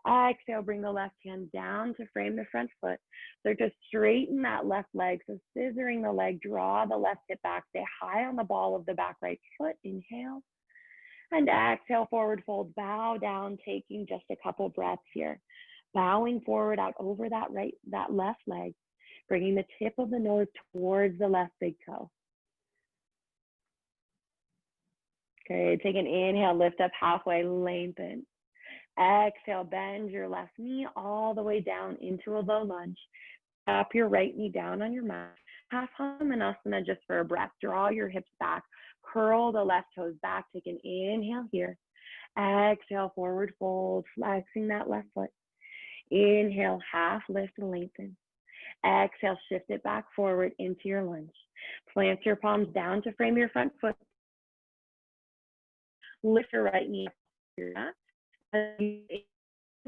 Exhale, bring the left hand down to frame the front foot. Start to straighten that left leg. So scissoring the leg, draw the left hip back. Stay high on the ball of the back right foot. Inhale. And exhale, forward fold. Bow down, taking just a couple breaths here. Bowing forward out over that left leg. Bringing the tip of the nose towards the left big toe. Okay, take an inhale, lift up halfway, lengthen. Exhale, bend your left knee all the way down into a low lunge. Tap your right knee down on your mat. Half Hamanasana just for a breath. Draw your hips back. Curl the left toes back. Take an inhale here. Exhale, forward fold, flexing that left foot. Inhale, half lift and lengthen. Exhale, shift it back forward into your lunge. Plant your palms down to frame your front foot. Lift your right knee up to your mat.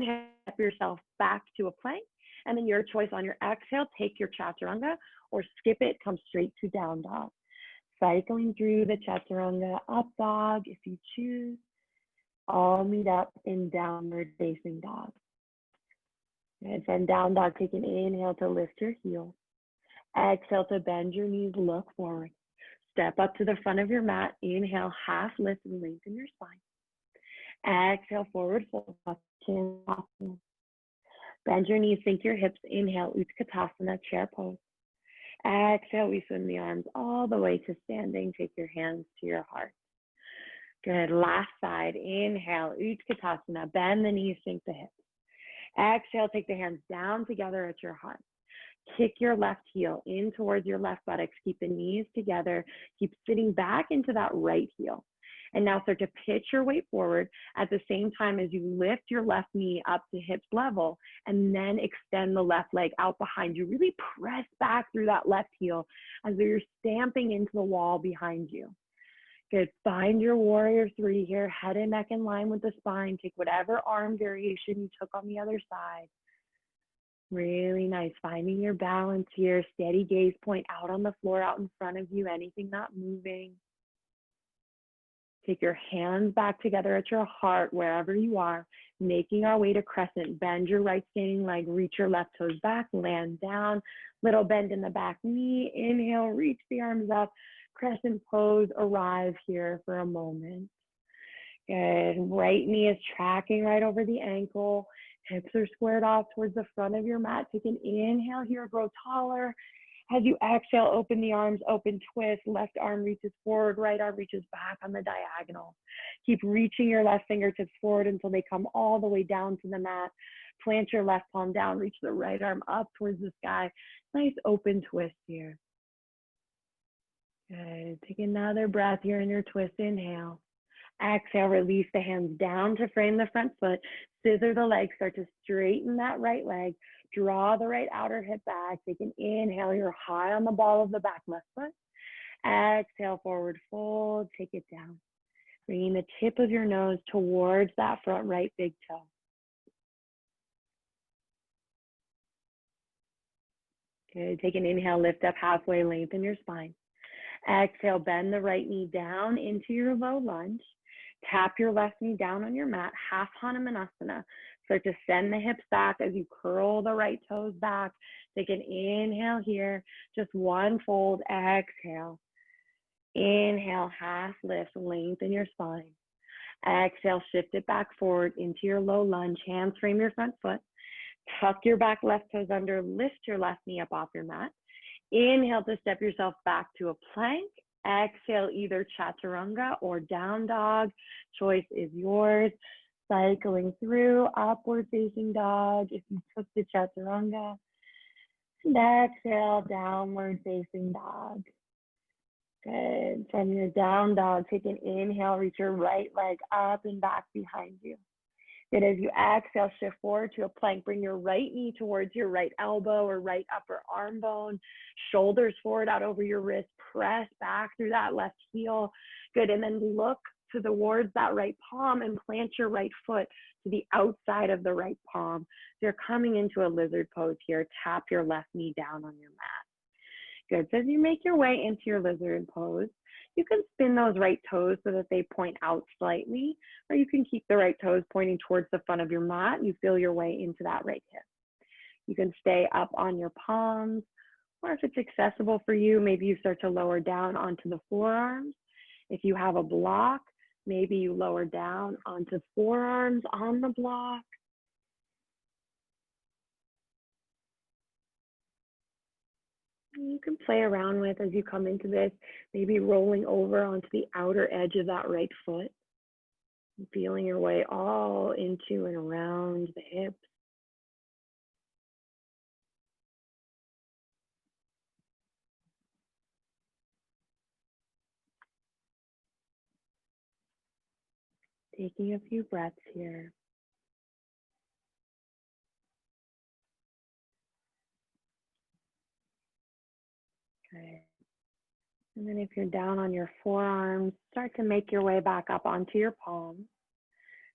Step yourself back to a plank, and then your choice on your exhale, take your chaturanga or skip it, come straight to down dog. Cycling through the chaturanga, up dog if you choose. All meet up in downward facing dog. And from down dog, take an inhale to lift your heels. Exhale to bend your knees, look forward. Step up to the front of your mat. Inhale, half lift and lengthen your spine. Exhale, forward fold, chin, bend your knees, sink your hips. Inhale, Utkatasana, chair pose. Exhale, we swim the arms all the way to standing. Take your hands to your heart. Good, last side. Inhale, Utkatasana, bend the knees, sink the hips. Exhale, take the hands down together at your heart. Kick your left heel in towards your left buttocks. Keep the knees together. Keep sitting back into that right heel. And now start to pitch your weight forward at the same time as you lift your left knee up to hips level, and then extend the left leg out behind you. Really press back through that left heel as you're stamping into the wall behind you. Good. Find your warrior three here. Head and neck in line with the spine. Take whatever arm variation you took on the other side. Really nice. Finding your balance here. Steady gaze point out on the floor, out in front of you. Anything not moving. Take your hands back together at your heart, wherever you are, making our way to crescent. Bend your right standing leg, reach your left toes back, land down, little bend in the back knee. Inhale, reach the arms up, crescent pose, arrive here for a moment. Good, right knee is tracking right over the ankle. Hips are squared off towards the front of your mat. Take an inhale here, grow taller. As you exhale, open the arms, open twist. Left arm reaches forward, right arm reaches back on the diagonal. Keep reaching your left fingertips forward until they come all the way down to the mat. Plant your left palm down, reach the right arm up towards the sky. Nice open twist here. Good. Take another breath here in your twist. Inhale. Exhale, release the hands down to frame the front foot. Scissor the legs, start to straighten that right leg. Draw the right outer hip back. Take an inhale. You're high on the ball of the back left foot. Exhale, forward fold. Take it down. Bringing the tip of your nose towards that front right big toe. Good. Take an inhale. Lift up halfway. Lengthen your spine. Exhale. Bend the right knee down into your low lunge. Tap your left knee down on your mat, half Hanumanasana. Start to send the hips back as you curl the right toes back. Take an inhale here, just one fold, exhale. Inhale, half lift, lengthen your spine. Exhale, shift it back forward into your low lunge. Hands frame your front foot. Tuck your back left toes under, lift your left knee up off your mat. Inhale to step yourself back to a plank. Exhale, either chaturanga or down dog. Choice is yours. Cycling through upward facing dog if you took the chaturanga. And exhale, downward facing dog. Good. From your down dog, take an inhale, reach your right leg up and back behind you. Good. As you exhale, shift forward to a plank. Bring your right knee towards your right elbow or right upper arm bone. Shoulders forward out over your wrist. Press back through that left heel. Good. And then look towards that right palm and plant your right foot to the outside of the right palm. So you're coming into a lizard pose here. Tap your left knee down on your mat. Good. So as you make your way into your lizard pose, you can spin those right toes so that they point out slightly, or you can keep the right toes pointing towards the front of your mat. You feel your way into that right hip. You can stay up on your palms, or if it's accessible for you, maybe you start to lower down onto the forearms. If you have a block, maybe you lower down onto forearms on the block. You can play around with as you come into this, maybe rolling over onto the outer edge of that right foot, feeling your way all into and around the hips. Taking a few breaths here. Okay. And then if you're down on your forearms, start to make your way back up onto your palms.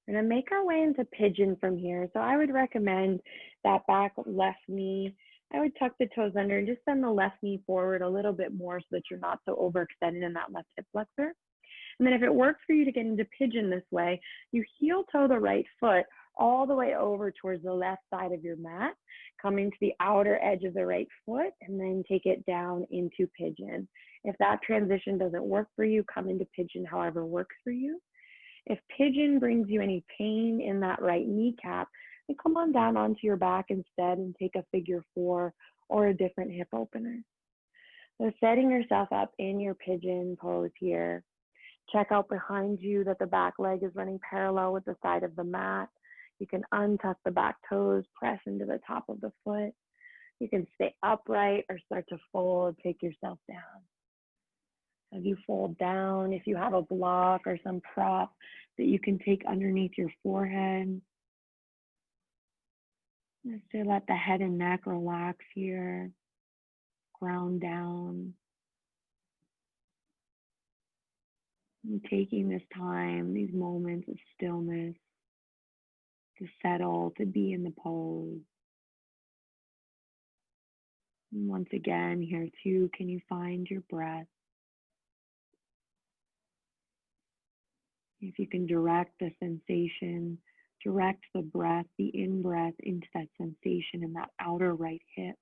We're going to make our way into pigeon from here. So I would recommend that back left knee. I would tuck the toes under and just send the left knee forward a little bit more so that you're not so overextended in that left hip flexor. And then if it works for you to get into pigeon this way, you heel toe the right foot all the way over towards the left side of your mat, coming to the outer edge of the right foot, and then take it down into pigeon. If that transition doesn't work for you, come into pigeon however works for you. If pigeon brings you any pain in that right kneecap, then come on down onto your back instead and take a figure 4 or a different hip opener. So setting yourself up in your pigeon pose here. Check out behind you that the back leg is running parallel with the side of the mat. You can untuck the back toes, press into the top of the foot. You can stay upright or start to fold, take yourself down. As you fold down, if you have a block or some prop that you can take underneath your forehead, just to let the head and neck relax here, ground down. And taking this time, these moments of stillness to settle, to be in the pose. And once again, here too, can you find your breath? If you can direct the sensation, direct the breath, the in-breath into that sensation in that outer right hip.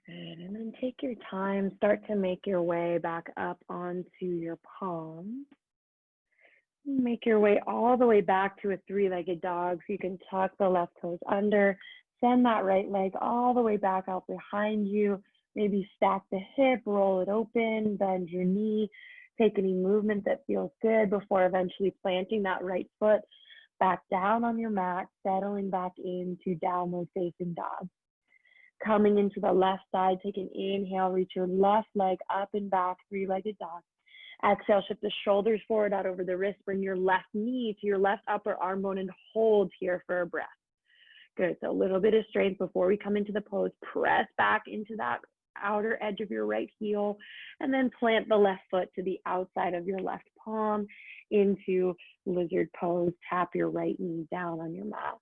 Good, and then take your time, start to make your way back up onto your palms. Make your way all the way back to a three-legged dog. So you can tuck the left toes under, send that right leg all the way back out behind you. Maybe stack the hip, roll it open, bend your knee. Take any movement that feels good before eventually planting that right foot back down on your mat, settling back into downward facing dog. Coming into the left side, take an inhale, reach your left leg up and back, three-legged dog. Exhale, shift the shoulders forward out over the wrist. Bring your left knee to your left upper arm bone and hold here for a breath. Good, so a little bit of strength before we come into the pose. Press back into that outer edge of your right heel, and then plant the left foot to the outside of your left palm into lizard pose. Tap your right knee down on your mat.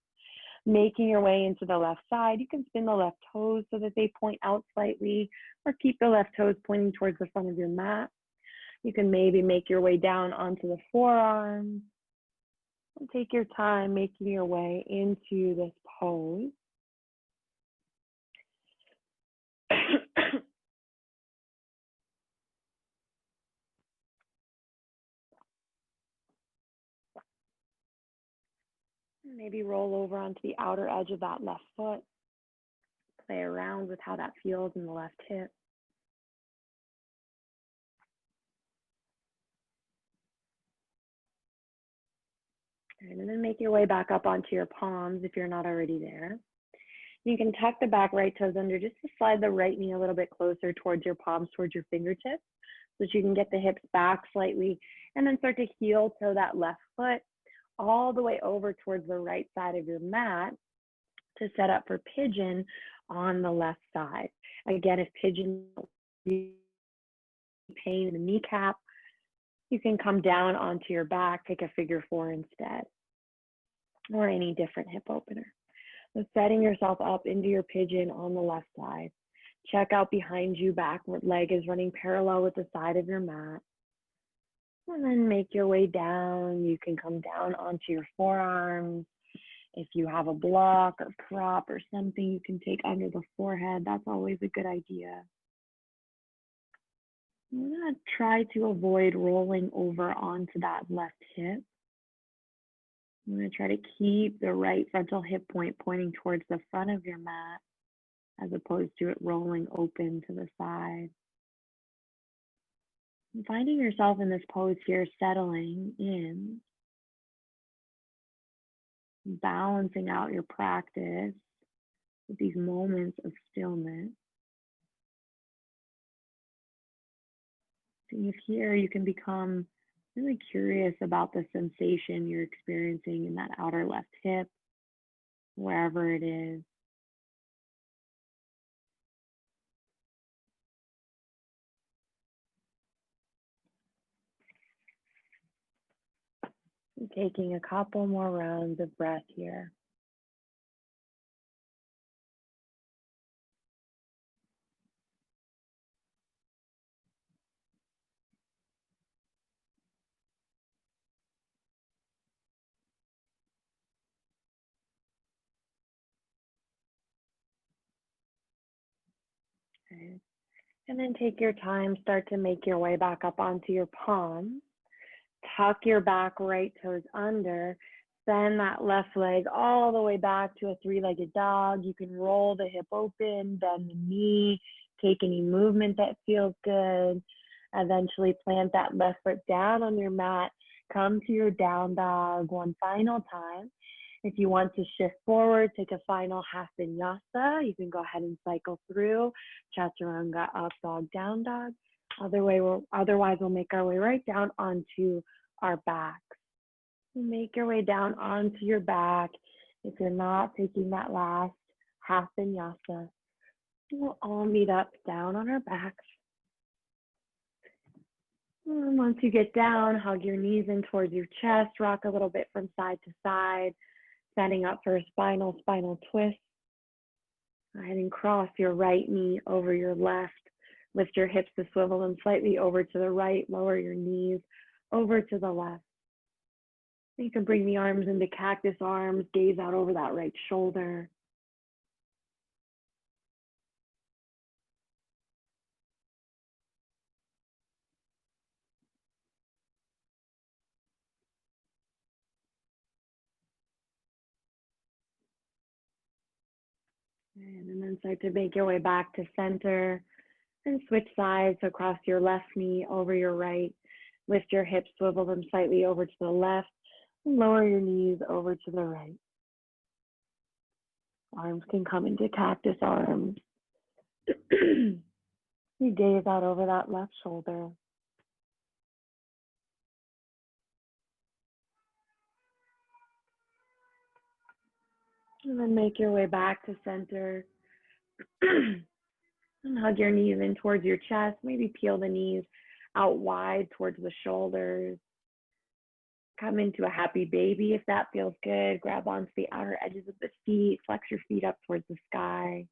Making your way into the left side, you can spin the left toes so that they point out slightly, or keep the left toes pointing towards the front of your mat. You can maybe make your way down onto the forearms. And take your time making your way into this pose. Maybe roll over onto the outer edge of that left foot. Play around with how that feels in the left hip. And then make your way back up onto your palms if you're not already there. You can tuck the back right toes under just to slide the right knee a little bit closer towards your palms, towards your fingertips, so that you can get the hips back slightly, and then start to heel toe that left foot all the way over towards the right side of your mat to set up for pigeon on the left side. Again, if pigeon pain in the kneecap, you can come down onto your back, take a figure four instead, or any different hip opener. So setting yourself up into your pigeon on the left side. Check out behind you, backward leg is running parallel with the side of your mat. And then make your way down. You can come down onto your forearms. If you have a block or prop or something you can take under the forehead, that's always a good idea. I'm going to try to avoid rolling over onto that left hip. I'm going to try to keep the right frontal hip point pointing towards the front of your mat as opposed to it rolling open to the side. And finding yourself in this pose here, settling in, balancing out your practice with these moments of stillness. See if here you can become really curious about the sensation you're experiencing in that outer left hip, wherever it is. And taking a couple more rounds of breath here. Okay. And then take your time, start to make your way back up onto your palms. Tuck your back right toes under. Bend that left leg all the way back to a three-legged dog. You can roll the hip open, bend the knee, take any movement that feels good. Eventually plant that left foot down on your mat. Come to your down dog one final time. If you want to shift forward, take a final half vinyasa. You can go ahead and cycle through chaturanga, up dog, down dog. Otherwise, we'll make our way right down onto our backs. Make your way down onto your back. If you're not taking that last half vinyasa, we'll all meet up down on our backs. And once you get down, hug your knees in towards your chest, rock a little bit from side to side, setting up for a spinal twist. Go ahead and cross your right knee over your left. Lift your hips to swivel them slightly over to the right, lower your knees over to the left. You can bring the arms into cactus arms, gaze out over that right shoulder. And then start to make your way back to center and switch sides across your left knee over your right. Lift your hips, swivel them slightly over to the left, and lower your knees over to the right. Arms can come into cactus arms. You gaze out over that left shoulder. And then make your way back to center. And hug your knees in towards your chest. Maybe peel the knees out wide towards the shoulders. Come into a happy baby if that feels good. Grab onto the outer edges of the feet. Flex your feet up towards the sky.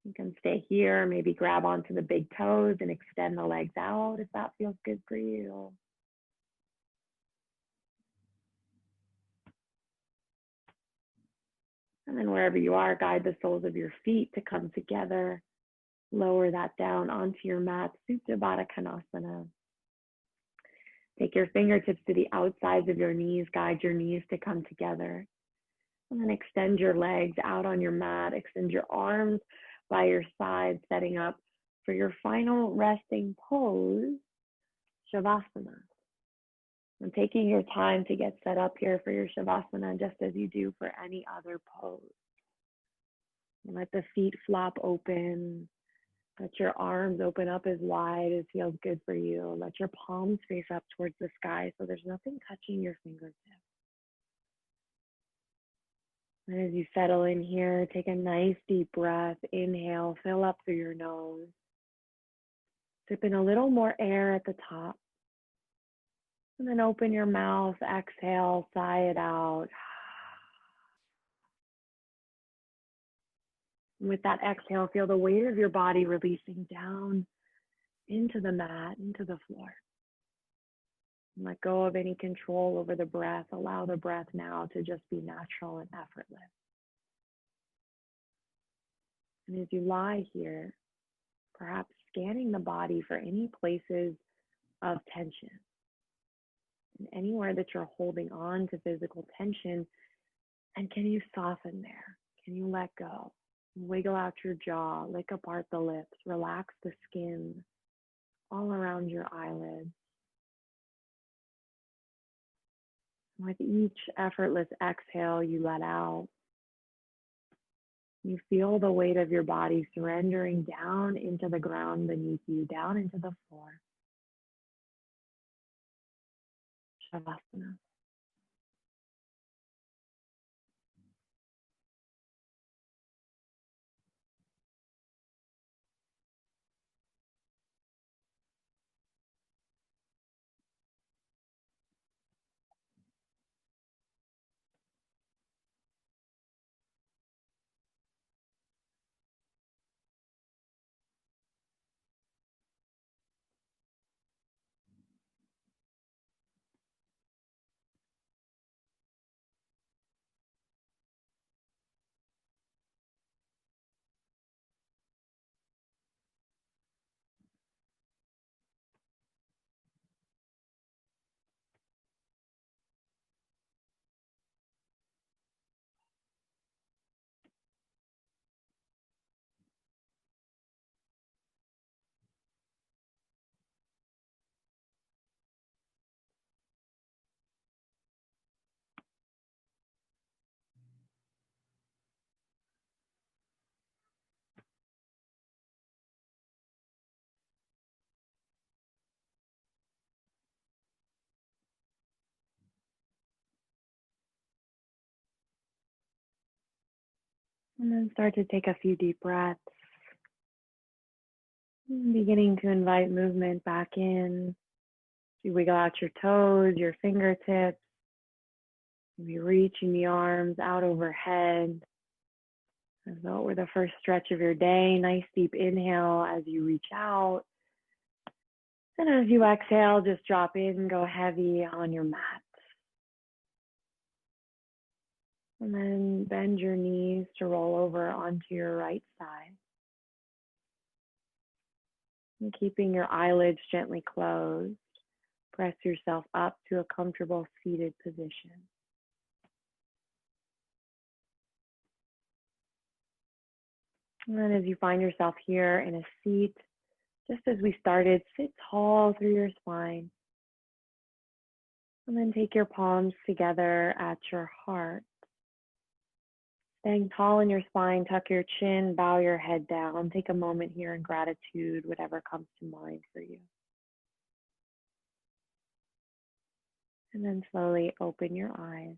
You can stay here. Maybe grab onto the big toes and extend the legs out if that feels good for you. And then wherever you are, guide the soles of your feet to come together. Lower that down onto your mat, Supta Baddha Konasana. Take your fingertips to the outsides of your knees, guide your knees to come together. And then extend your legs out on your mat, extend your arms by your side, setting up for your final resting pose, Shavasana. And taking your time to get set up here for your Shavasana, just as you do for any other pose. And let the feet flop open. Let your arms open up as wide as feels good for you. Let your palms face up towards the sky so there's nothing touching your fingertips. And as you settle in here, take a nice deep breath. Inhale, fill up through your nose. Sip in a little more air at the top. And then open your mouth, exhale, sigh it out. And with that exhale, feel the weight of your body releasing down into the mat, into the floor. And let go of any control over the breath. Allow the breath now to just be natural and effortless. And as you lie here, perhaps scanning the body for any places of tension. And anywhere that you're holding on to physical tension, and can you soften there? Can you let go? Wiggle out your jaw, lick apart the lips, relax the skin all around your eyelids. With each effortless exhale you let out, you feel the weight of your body surrendering down into the ground beneath you, down into the floor. Shavasana. And then start to take a few deep breaths. Beginning to invite movement back in. You wiggle out your toes, your fingertips. Maybe reaching the arms out overhead as though it were the first stretch of your day. Nice deep inhale as you reach out. And as you exhale, just drop in, go heavy on your mat. And then bend your knees to roll over onto your right side. And keeping your eyelids gently closed, press yourself up to a comfortable seated position. And then as you find yourself here in a seat, just as we started, sit tall through your spine. And then take your palms together at your heart. Staying tall in your spine, tuck your chin, bow your head down. Take a moment here in gratitude, whatever comes to mind for you. And then slowly open your eyes.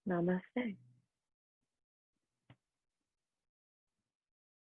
Namaste.